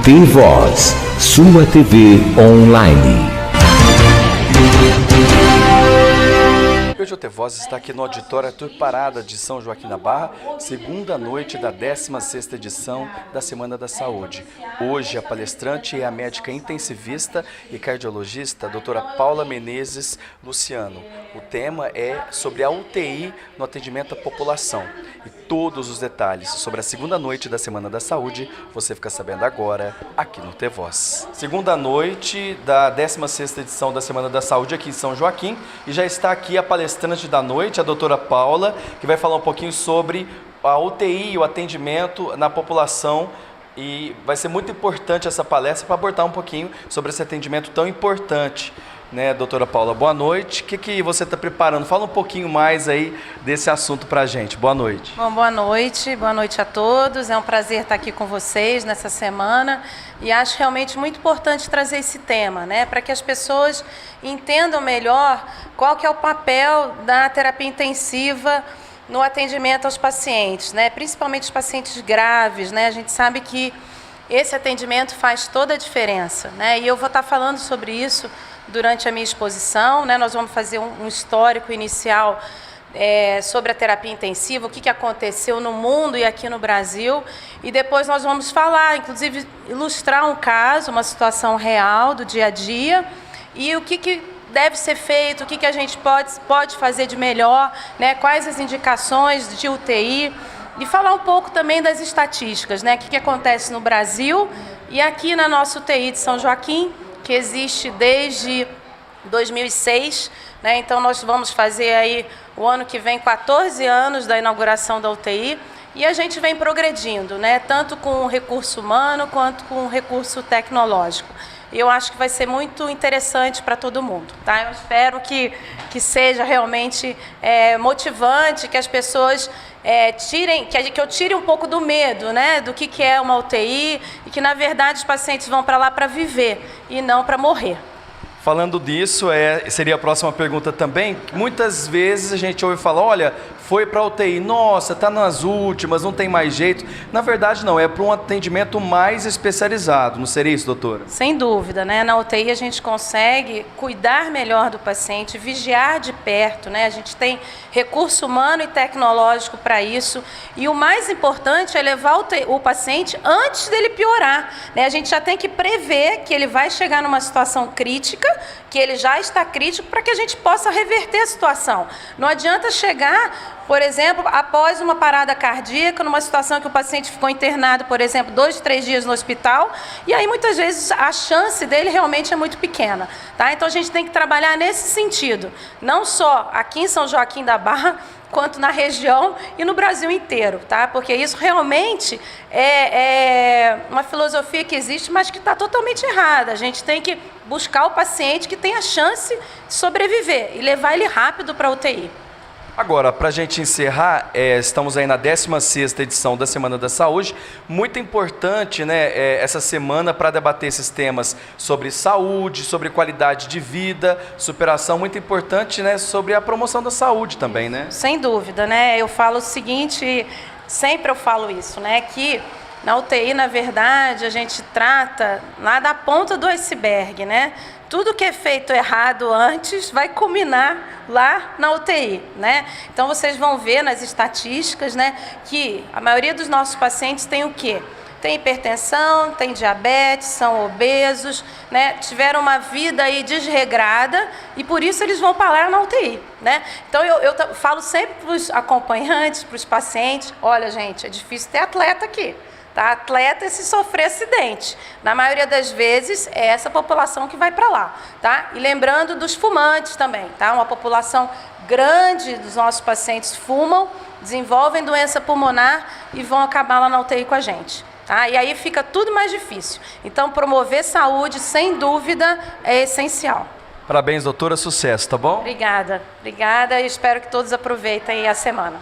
Tem Voz, sua TV online. Hoje o Tem Voz está aqui no Auditório Arthur Parada de São Joaquim da Barra, segunda noite da 16ª edição da Semana da Saúde. Hoje a palestrante é a médica intensivista e cardiologista, a doutora Paula Menezes Luciano. O tema é sobre a UTI no atendimento à população. E todos os detalhes sobre a segunda noite da Semana da Saúde você fica sabendo agora aqui no Tem Voz. Segunda noite da 16ª edição da Semana da Saúde aqui em São Joaquim, e já está aqui a palestrante da noite, a doutora Paula, que vai falar um pouquinho sobre a UTI, o atendimento na população, e vai ser muito importante essa palestra para abordar um pouquinho sobre esse atendimento tão importante, né, doutora Paula? Boa noite. O que você está preparando? Fala um pouquinho mais aí desse assunto para a gente. Boa noite. Bom, boa noite a todos. É um prazer estar aqui com vocês nessa semana e acho realmente muito importante trazer esse tema, né, para que as pessoas entendam melhor qual que é o papel da terapia intensiva no atendimento aos pacientes, né, principalmente os pacientes graves, né. A gente sabe que esse atendimento faz toda a diferença, né, e eu vou estar falando sobre isso durante a minha exposição, né. Nós vamos fazer um histórico inicial sobre a terapia intensiva, o que aconteceu no mundo e aqui no Brasil, e depois nós vamos falar, inclusive ilustrar um caso, uma situação real do dia a dia, e o que deve ser feito, o que a gente pode fazer de melhor, né, quais as indicações de UTI, e falar um pouco também das estatísticas, né, o que acontece no Brasil e aqui na nossa UTI de São Joaquim, que existe desde 2006, né, então nós vamos fazer aí o ano que vem 14 anos da inauguração da UTI, e a gente vem progredindo, né, tanto com o recurso humano quanto com o recurso tecnológico. E eu acho que vai ser muito interessante para todo mundo, tá? Eu espero que seja realmente motivante, que as pessoas que eu tire um pouco do medo, né, do que é uma UTI, e que na verdade os pacientes vão para lá para viver e não para morrer. Falando disso, seria a próxima pergunta também. Muitas vezes a gente ouve falar, olha, foi para a UTI, nossa, está nas últimas, não tem mais jeito. Na verdade não, é para um atendimento mais especializado, não seria isso, doutora? Sem dúvida, né? Na UTI a gente consegue cuidar melhor do paciente, vigiar de perto, né? A gente tem recurso humano e tecnológico para isso, e o mais importante é levar o paciente antes dele piorar, né? A gente já tem que prever que ele vai chegar numa situação crítica, que ele já está crítico, para que a gente possa reverter a situação. Não adianta chegar, por exemplo, após uma parada cardíaca, numa situação que o paciente ficou internado, por exemplo, 2, 3 dias no hospital, e aí muitas vezes a chance dele realmente é muito pequena, tá? Então a gente tem que trabalhar nesse sentido, não só aqui em São Joaquim da Barra, quanto na região e no Brasil inteiro, tá? Porque isso realmente é uma filosofia que existe, mas que está totalmente errada. A gente tem que buscar o paciente que tem a chance de sobreviver e levar ele rápido para a UTI. Agora, para a gente encerrar, estamos aí na 16ª edição da Semana da Saúde. Muito importante, né, essa semana para debater esses temas sobre saúde, sobre qualidade de vida, superação, muito importante, né, sobre a promoção da saúde também, né? Sem dúvida, né? Eu falo o seguinte, sempre eu falo isso, né, que na UTI, na verdade, a gente trata lá da ponta do iceberg, né? Tudo que é feito errado antes vai culminar lá na UTI, né? Então vocês vão ver nas estatísticas, né, que a maioria dos nossos pacientes tem o quê? Tem hipertensão, tem diabetes, são obesos, né? Tiveram uma vida aí desregrada e por isso eles vão parar na UTI, né? Então eu falo sempre para os acompanhantes, para os pacientes, olha gente, é difícil ter atleta aqui. Tá? Atleta se sofrer acidente. Na maioria das vezes é essa população que vai para lá. Tá? E lembrando dos fumantes também. Tá? Uma população grande dos nossos pacientes fumam, desenvolvem doença pulmonar e vão acabar lá na UTI com a gente. Tá? E aí fica tudo mais difícil. Então promover saúde, sem dúvida, é essencial. Parabéns, doutora, sucesso, tá bom? Obrigada. Obrigada e espero que todos aproveitem a semana.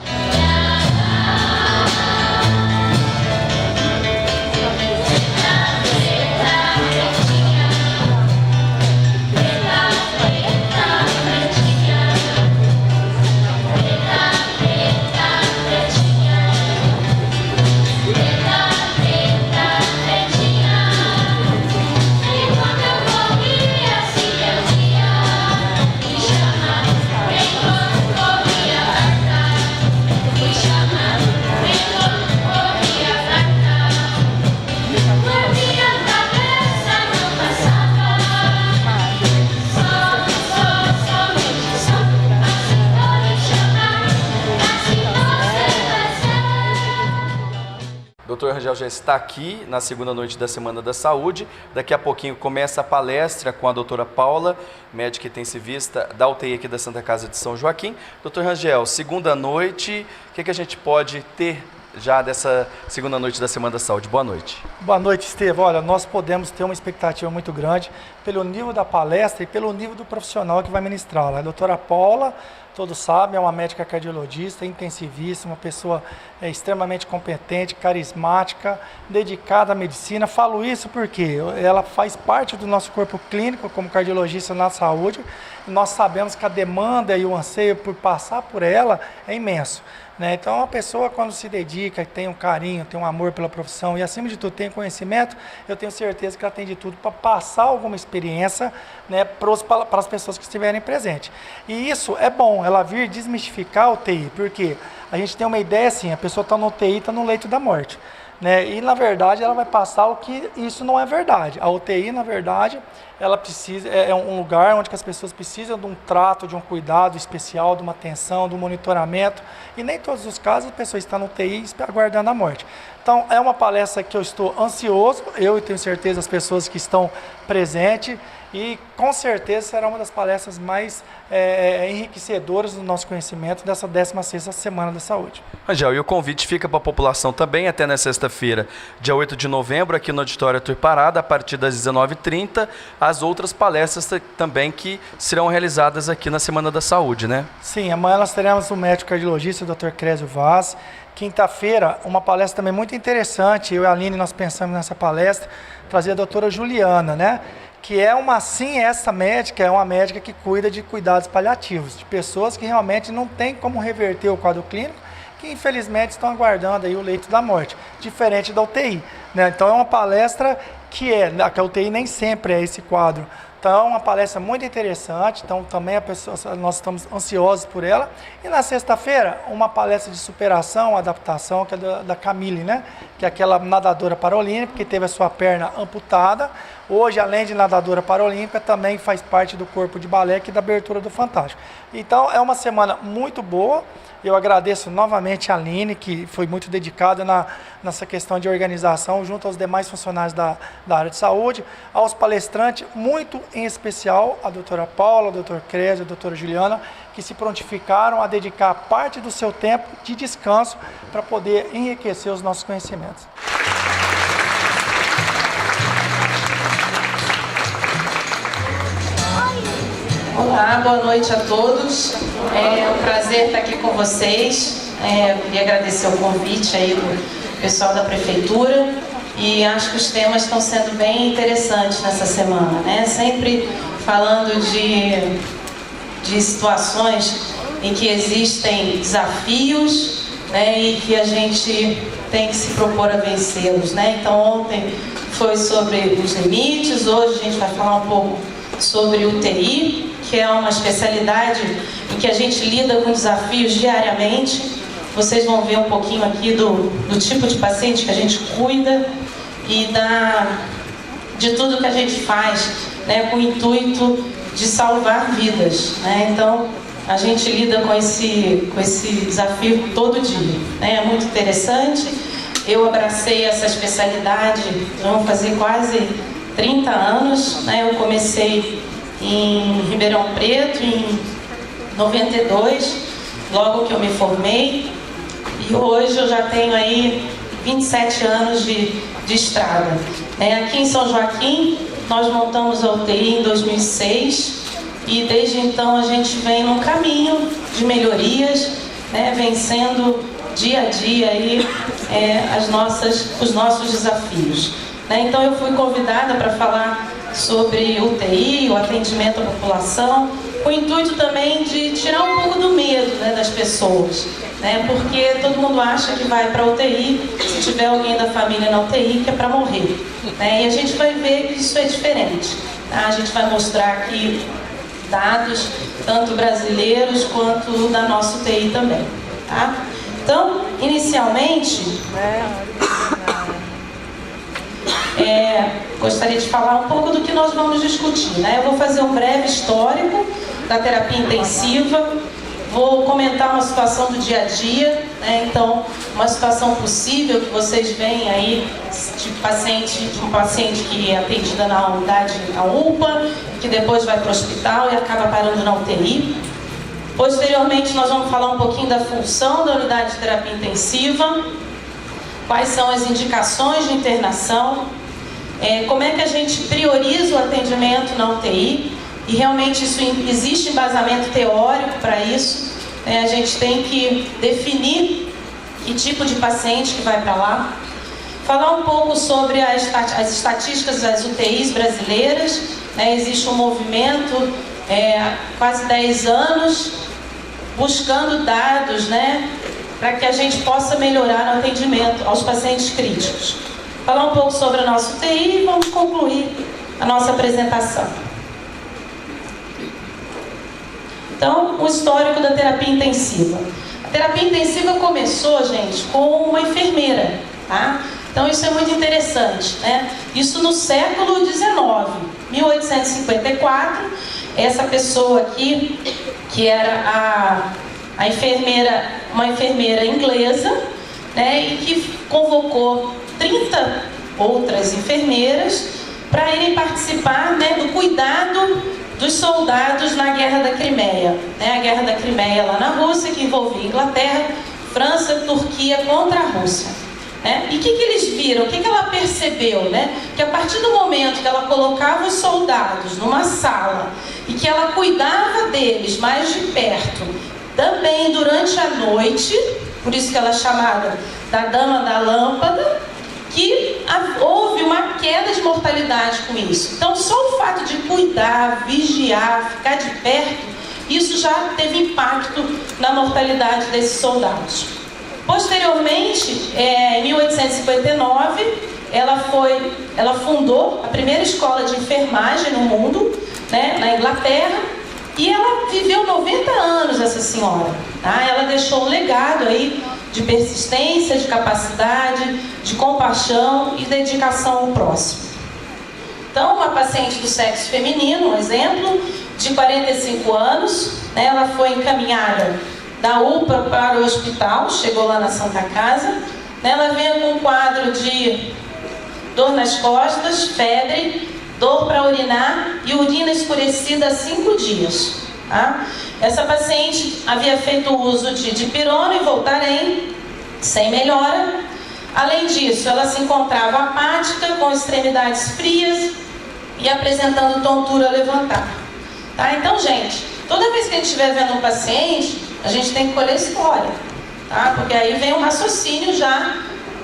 Dr. Rangel já está aqui na segunda noite da Semana da Saúde. Daqui a pouquinho começa a palestra com a doutora Paula, médica intensivista da UTI aqui da Santa Casa de São Joaquim. Dr. Rangel, segunda noite, o que a gente pode ter já dessa segunda noite da Semana da Saúde? Boa noite. Boa noite, Estevão. Olha, nós podemos ter uma expectativa muito grande pelo nível da palestra e pelo nível do profissional que vai ministrá-la. A doutora Paula, todos sabem, é uma médica cardiologista, intensivista, uma pessoa extremamente competente, carismática, dedicada à medicina. Falo isso porque ela faz parte do nosso corpo clínico como cardiologista na saúde. E nós sabemos que a demanda e o anseio por passar por ela é imenso. Então, a pessoa, quando se dedica, tem um carinho, tem um amor pela profissão e, acima de tudo, tem conhecimento, eu tenho certeza que ela tem de tudo para passar alguma experiência, para as pessoas que estiverem presentes. E isso é bom, ela vir desmistificar o UTI, porque a gente tem uma ideia assim, a pessoa está no UTI, está no leito da morte. E, na verdade, ela vai passar o que isso não é verdade. A UTI, na verdade, ela precisa, é um lugar onde as pessoas precisam de um trato, de um cuidado especial, de uma atenção, de um monitoramento. E nem em todos os casos a pessoa está no UTI aguardando a morte. Então, é uma palestra que eu estou ansioso, eu e tenho certeza as pessoas que estão presentes, e com certeza será uma das palestras mais enriquecedoras do nosso conhecimento dessa 16ª Semana da Saúde. Rangel, e o convite fica para a população também até na sexta-feira, dia 8 de novembro, aqui no Auditório Arthur Parada, a partir das 19h30, as outras palestras também que serão realizadas aqui na Semana da Saúde, né? Sim, amanhã nós teremos o médico cardiologista, o Dr. Crésio Vaz. Quinta-feira, uma palestra também muito interessante, eu e a Aline, nós pensamos nessa palestra, trazer a doutora Juliana, que essa médica é uma médica que cuida de cuidados paliativos, de pessoas que realmente não tem como reverter o quadro clínico, que infelizmente estão aguardando aí o leito da morte, diferente da UTI. Então é uma palestra que a UTI nem sempre é esse quadro. Então é uma palestra muito interessante, então também nós estamos ansiosos por ela. E na sexta-feira, uma palestra de superação, adaptação, que é da Camille, que é aquela nadadora paralímpica que teve a sua perna amputada. Hoje, além de nadadora paralímpica, também faz parte do corpo de balé aqui da abertura do Fantástico. Então é uma semana muito boa. Eu agradeço novamente a Aline, que foi muito dedicada nessa questão de organização, junto aos demais funcionários da área de saúde, aos palestrantes, muito em especial a doutora Paula, a doutora Crésio, a doutora Juliana, que se prontificaram a dedicar parte do seu tempo de descanso para poder enriquecer os nossos conhecimentos. Olá, boa noite a todos. É um prazer estar aqui com vocês. Queria agradecer o convite aí do pessoal da Prefeitura e acho que os temas estão sendo bem interessantes nessa semana, Sempre falando de situações em que existem desafios, e que a gente tem que se propor a vencê-los, Então ontem foi sobre os limites, hoje a gente vai falar um pouco sobre UTI, que é uma especialidade em que a gente lida com desafios diariamente. Vocês vão ver um pouquinho aqui do tipo de paciente que a gente cuida e de tudo que a gente faz, com o intuito de salvar vidas, Então, a gente lida com esse desafio todo dia, É muito interessante. Eu abracei essa especialidade, vamos fazer quase 30 anos, Eu comecei em Ribeirão Preto em 92, logo que eu me formei, e hoje eu já tenho aí 27 anos de estrada. Aqui em São Joaquim, nós montamos a UTI em 2006 e desde então a gente vem num caminho de melhorias, vencendo dia a dia aí, os nossos desafios. Então eu fui convidada para falar sobre UTI, o atendimento à população, com o intuito também de tirar um pouco do medo das pessoas, porque todo mundo acha que vai para a UTI, se tiver alguém da família na UTI, que é para morrer. E a gente vai ver que isso é diferente. A gente vai mostrar aqui dados, tanto brasileiros quanto da nossa UTI também. Então, inicialmente, gostaria de falar um pouco do que nós vamos discutir. Eu vou fazer um breve histórico da terapia intensiva, vou comentar uma situação do dia a dia, né? Então, uma situação possível que vocês veem aí de um paciente que é atendida na unidade, na UPA, que depois vai para o hospital e acaba parando na UTI. Posteriormente, nós vamos falar um pouquinho da função da unidade de terapia intensiva, quais são as indicações de internação, como é que a gente prioriza o atendimento na UTI, e realmente isso existe embasamento teórico para isso, né? A gente tem que definir que tipo de paciente que vai para lá. Falar um pouco sobre as estatísticas das UTIs brasileiras, né? Existe um movimento há quase 10 anos buscando dados, né? Para que a gente possa melhorar o atendimento aos pacientes críticos. Falar um pouco sobre a nossa UTI e vamos concluir a nossa apresentação. Então, o histórico da terapia intensiva. A terapia intensiva começou, gente, com uma enfermeira, tá? Então, isso é muito interessante, né? Isso no século XIX, 1854, essa pessoa aqui, que era a enfermeira, uma enfermeira inglesa, né? E que convocou 30 outras enfermeiras para irem participar, né, do cuidado dos soldados na Guerra da Crimeia, né? A Guerra da Crimeia lá na Rússia, que envolvia Inglaterra, França, Turquia contra a Rússia, né? E o que eles viram? O que ela percebeu, né? Que a partir do momento que ela colocava os soldados numa sala e que ela cuidava deles mais de perto, também durante a noite, por isso que ela é chamada da Dama da Lâmpada, que houve uma queda de mortalidade com isso. Então, só o fato de cuidar, vigiar, ficar de perto, isso já teve impacto na mortalidade desses soldados. Posteriormente, em 1859, ela fundou a primeira escola de enfermagem no mundo, né, na Inglaterra, e ela viveu 90 anos, essa senhora. Tá? Ela deixou um legado aí de persistência, de capacidade, de compaixão e dedicação ao próximo. Então, uma paciente do sexo feminino, um exemplo, de 45 anos, né, ela foi encaminhada da UPA para o hospital, chegou lá na Santa Casa, né, ela veio com um quadro de dor nas costas, febre, dor para urinar e urina escurecida há 5 dias. Tá? Essa paciente havia feito uso de dipirona e Voltaren, sem melhora. Além disso, ela se encontrava apática, com extremidades frias e apresentando tontura levantada. Tá? Então, gente, toda vez que a gente estiver vendo um paciente, a gente tem que colher história, tá? Porque aí vem um raciocínio já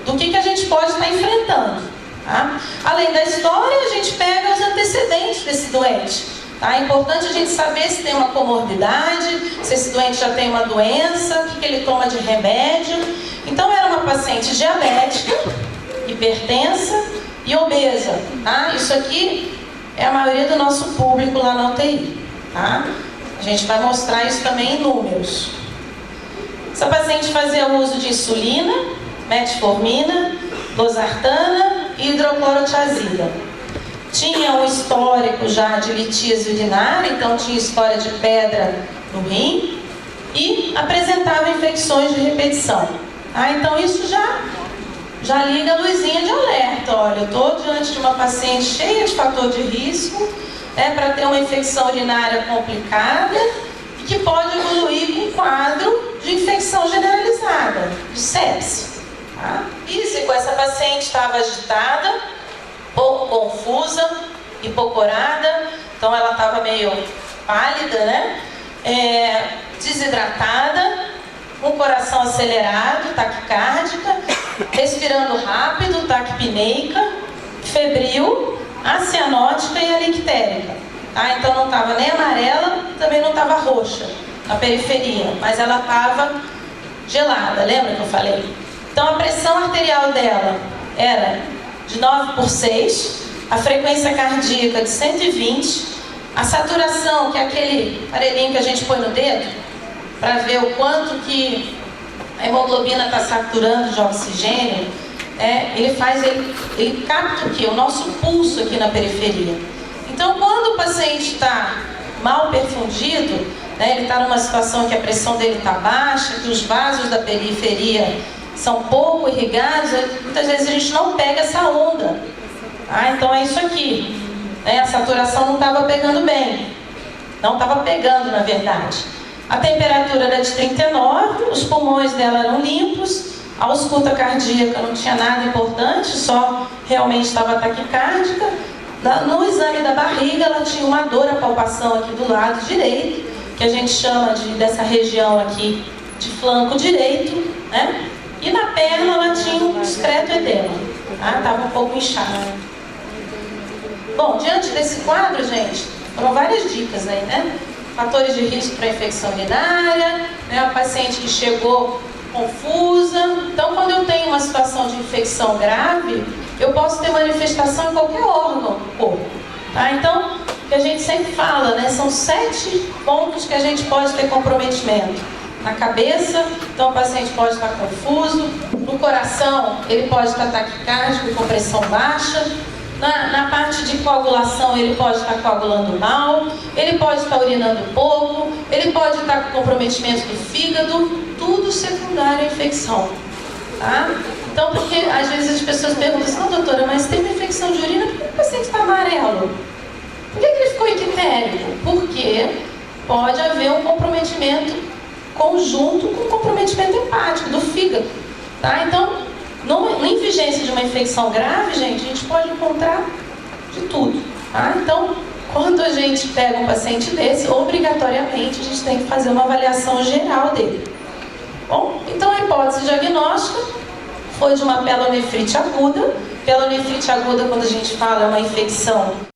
do que a gente pode estar enfrentando. Tá? Além da história, a gente pega os antecedentes desse doente. Tá? É importante a gente saber se tem uma comorbidade, se esse doente já tem uma doença, o que ele toma de remédio. Então, era uma paciente diabética, hipertensa e obesa. Tá? Isso aqui é a maioria do nosso público lá na UTI. Tá? A gente vai mostrar isso também em números. Essa paciente fazia uso de insulina, metformina, losartana e hidroclorotiazida. Tinha um histórico já de litíase urinária, então tinha história de pedra no rim e apresentava infecções de repetição. Ah, então isso já liga a luzinha de alerta. Olha, eu estou diante de uma paciente cheia de fator de risco, para ter uma infecção urinária complicada e que pode evoluir com um quadro de infecção generalizada, de sepse. Tá? Físico, essa paciente estava agitada, pouco confusa, hipocorada, então ela estava meio pálida, né? Desidratada, com o coração acelerado, taquicárdica, respirando rápido, taquipneica, febril, acianótica e alictérica. Tá? Então não estava nem amarela, também não estava roxa na periferia, mas ela estava gelada, lembra que eu falei? Então a pressão arterial dela era de 9/6, a frequência cardíaca de 120, a saturação, que é aquele aparelhinho que a gente põe no dedo, para ver o quanto que a hemoglobina está saturando de oxigênio, ele capta o quê? O nosso pulso aqui na periferia. Então, quando o paciente está mal perfundido, né? Ele está numa situação que a pressão dele está baixa, que os vasos da periferia são pouco irrigados, muitas vezes a gente não pega essa onda. Ah, então é isso aqui. A saturação não estava pegando bem. Não estava pegando, na verdade. A temperatura era de 39, os pulmões dela eram limpos, a ausculta cardíaca não tinha nada importante, só realmente estava taquicárdica. No exame da barriga, ela tinha uma dor, a palpação aqui do lado direito, que a gente chama dessa região aqui de flanco direito, né? E na perna ela tinha um discreto edema, tá? Estava um pouco inchada. Bom, diante desse quadro, gente, foram várias dicas aí, né? Fatores de risco para infecção urinária, né? A paciente que chegou confusa. Então, quando eu tenho uma situação de infecção grave, eu posso ter manifestação em qualquer órgão do corpo, tá? Então, o que a gente sempre fala, né? São 7 pontos que a gente pode ter comprometimento. Na cabeça, então o paciente pode estar confuso. No coração, ele pode estar taquicárdico, com pressão baixa. Na parte de coagulação, ele pode estar coagulando mal, ele pode estar urinando pouco, ele pode estar com comprometimento do fígado, tudo secundário à infecção, tá? Então, porque às vezes as pessoas perguntam assim, não, doutora, mas tem uma infecção de urina, por que o paciente está amarelo? Por que ele ficou equitérico? Porque pode haver um comprometimento conjunto com comprometimento hepático do fígado, tá? Então, em vigência de uma infecção grave, gente, a gente pode encontrar de tudo, tá? Então, quando a gente pega um paciente desse, obrigatoriamente a gente tem que fazer uma avaliação geral dele. Bom, então a hipótese diagnóstica foi de uma pielonefrite aguda. Pielonefrite aguda, quando a gente fala, é uma infecção